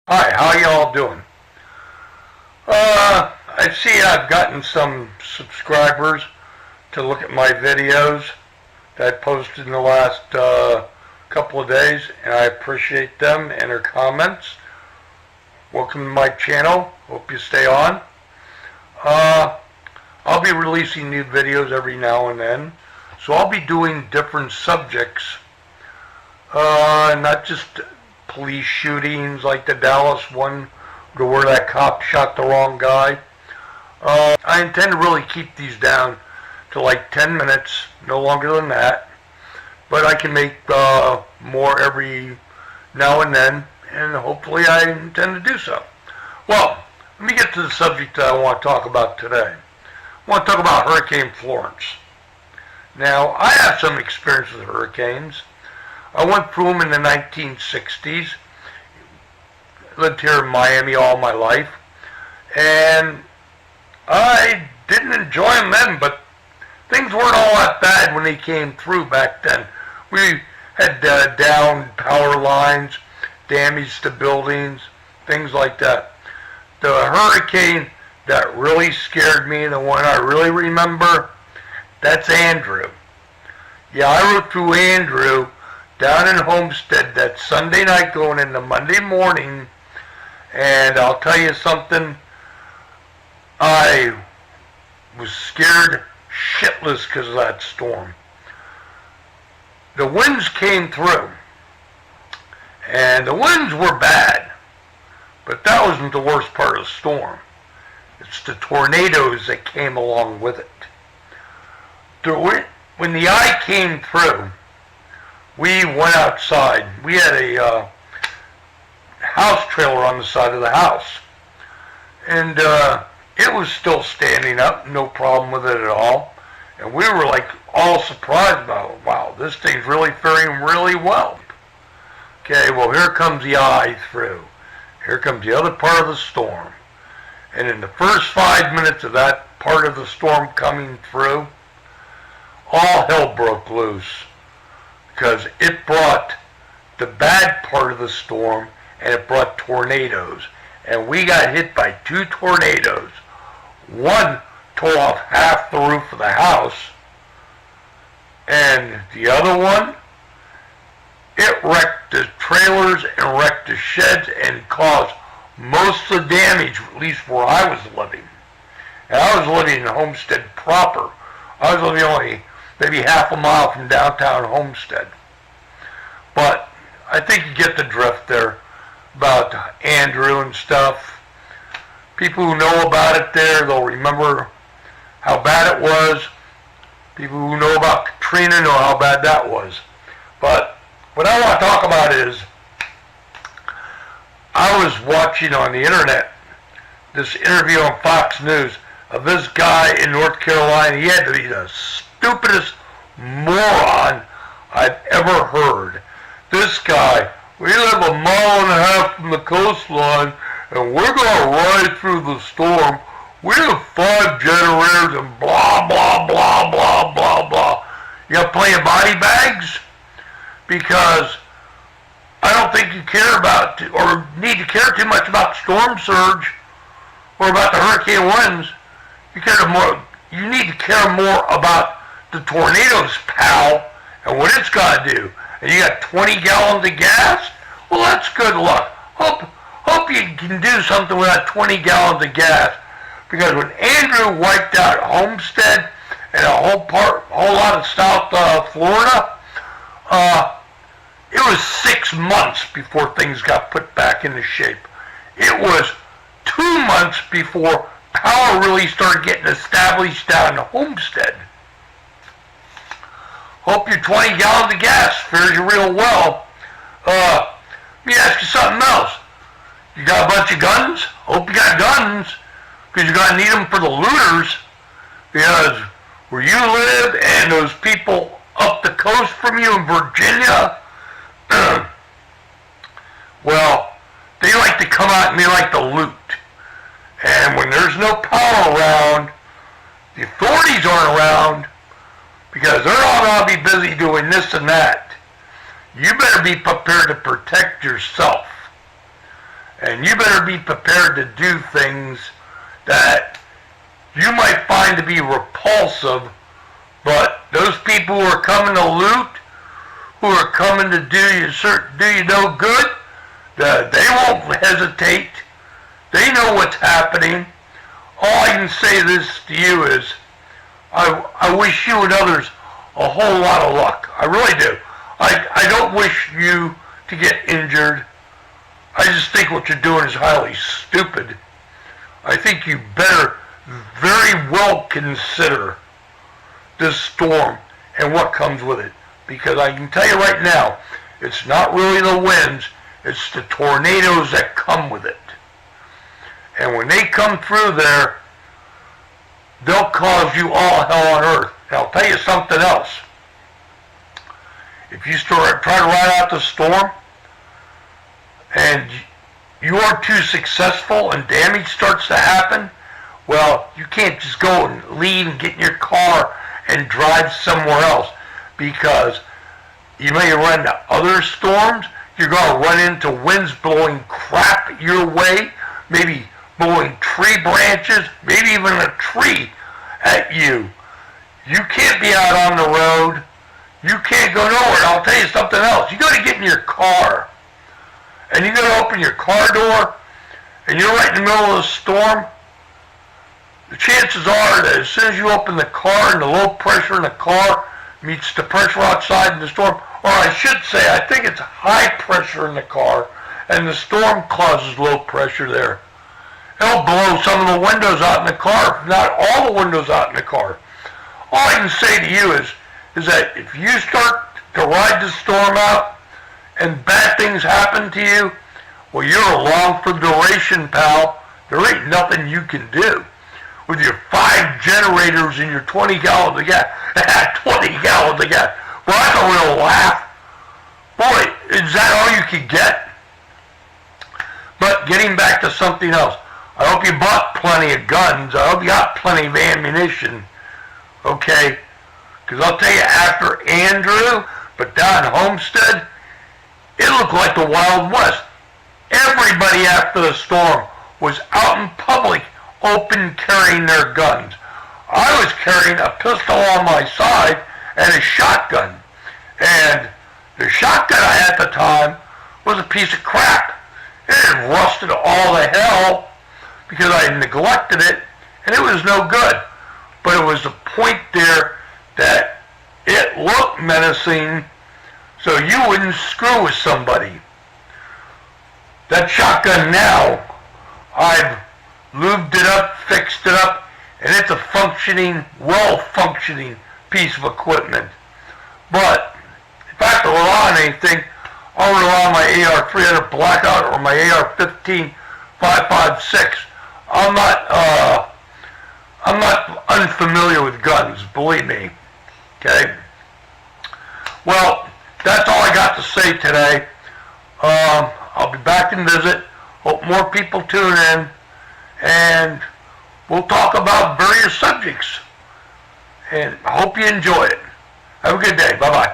Hi, how y'all doing? I see I've gotten some subscribers to look at my videos that I posted in the last couple of days, and I appreciate them and their comments. Welcome to my channel. Hope you stay on. Uh, I'll be releasing new videos every now and then, so I'll be doing different subjects, not just police shootings like the Dallas one where that cop shot the wrong guy. I intend to really keep these down to like 10 minutes, no longer than that. But I can make more every now and then, and hopefully I intend to do so. Well, let me get to the subject that I want to talk about today. I want to talk about Hurricane Florence. Now, I have some experience with hurricanes. I went through them in the 1960s. Lived here in Miami all my life, and I didn't enjoy them then, but things weren't all that bad when they came through back then. We had down power lines, damage to buildings, things like that. The hurricane that really scared me, the one I really remember, that's Andrew. Yeah, I rode through Andrew down in Homestead that Sunday night going into Monday morning, and I'll tell you something, I was scared shitless because of that storm. The winds came through, and the winds were bad, but that wasn't the worst part of the storm. It's the tornadoes that came along with it. When the eye came through, we went outside. We had a house trailer on the side of the house, and it was still standing up, no problem with it at all. And we were like all surprised about it. Wow, this thing's really faring really well. Okay, well, here comes the eye through. Here comes the other part of the storm. And in the first 5 minutes of that part of the storm coming through, all hell broke loose, because it brought the bad part of the storm, and it brought tornadoes. And we got hit by two tornadoes. One tore off half the roof of the house, and the other one, it wrecked the trailers and wrecked the sheds and caused most of the damage, at least where I was living. And I was living in Homestead proper. I was living only maybe half a mile from downtown Homestead. But I think you get the drift there about Andrew and stuff. People who know about it there, they'll remember how bad it was. People who know about Katrina know how bad that was. But what I want to talk about is, I was watching on the internet this interview on Fox News of this guy in North Carolina. He had to be the stupidest moron I've ever heard. This guy, we live a mile and a half from the coastline, and we're going to ride through the storm. We have 5 generators and blah, blah, blah, blah, blah, blah. You got plenty of body bags? Because I don't think you care about, or need to care too much about storm surge, or about the hurricane winds. You need to care more about the tornadoes, pal, and what it's got to do. And you got 20 gallons of gas? Well, that's good luck. Hope you can do something with that 20 gallons of gas. Because when Andrew wiped out Homestead and a whole lot of South Florida, it was 6 months before things got put back into shape. It was 2 months before power really started getting established down in Homestead. Hope your 20 gallons of gas fares you real well. Let me ask you something else. You got a bunch of guns? Hope you got guns, because you're going to need them for the looters. Because where you live and those people up the coast from you in Virginia, well, they like to come out and they like to loot. And when there's no power around, the authorities aren't around, because they're all going to be busy doing this and that. You better be prepared to protect yourself. And you better be prepared to do things that you might find to be repulsive, but those people who are coming to loot, who are coming to do you no good, they won't hesitate. They know what's happening. All I can say this to you is, I wish you and others a whole lot of luck. I really do. I don't wish you to get injured. I just think what you're doing is highly stupid. I think you better very well consider this storm and what comes with it. Because I can tell you right now, it's not really the winds, it's the tornadoes that come with it. And when they come through there, they'll cause you all hell on earth. And I'll tell you something else. If you try to ride out the storm, and you are too successful and damage starts to happen, well, you can't just go and leave and get in your car and drive somewhere else, because you may run into other storms. You're going to run into winds blowing crap your way, maybe blowing tree branches, maybe even a tree at you. You can't be out on the road. You can't go nowhere. And I'll tell you something else. You got to get in your car, and you got to open your car door, and you're right in the middle of the storm. The chances are that as soon as you open the car and the low pressure in the car meets the pressure outside in the storm, or I should say, I think it's high pressure in the car, and the storm causes low pressure there. It'll blow some of the windows out in the car, if not all the windows out in the car. All I can say to you is that if you start to ride the storm out and bad things happen to you, well, you're along for duration, pal. There ain't nothing you can do. With your 5 generators and your 20 gallons of gas. 20 gallons of gas. Well, that's a real laugh. Boy, is that all you could get? But getting back to something else. I hope you bought plenty of guns. I hope you got plenty of ammunition. Okay? Because I'll tell you, after Andrew, but down Homestead, it looked like the Wild West. Everybody after the storm was out in public, open, carrying their guns. I was carrying a pistol on my side and a shotgun. And the shotgun I had at the time was a piece of crap. It had rusted all the hell because I had neglected it, and it was no good. But it was the point there that it looked menacing, so you wouldn't screw with somebody. That shotgun now, I've lubed it up, fixed it up, and it's a functioning, well-functioning piece of equipment. But if I have to rely on anything, I'll rely on my AR-300 Blackout or my AR-15 5.56. I'm not unfamiliar with guns, believe me. Okay? Well, that's all I got to say today. I'll be back and visit. Hope more people tune in. And we'll talk about various subjects. And I hope you enjoy it. Have a good day. Bye-bye.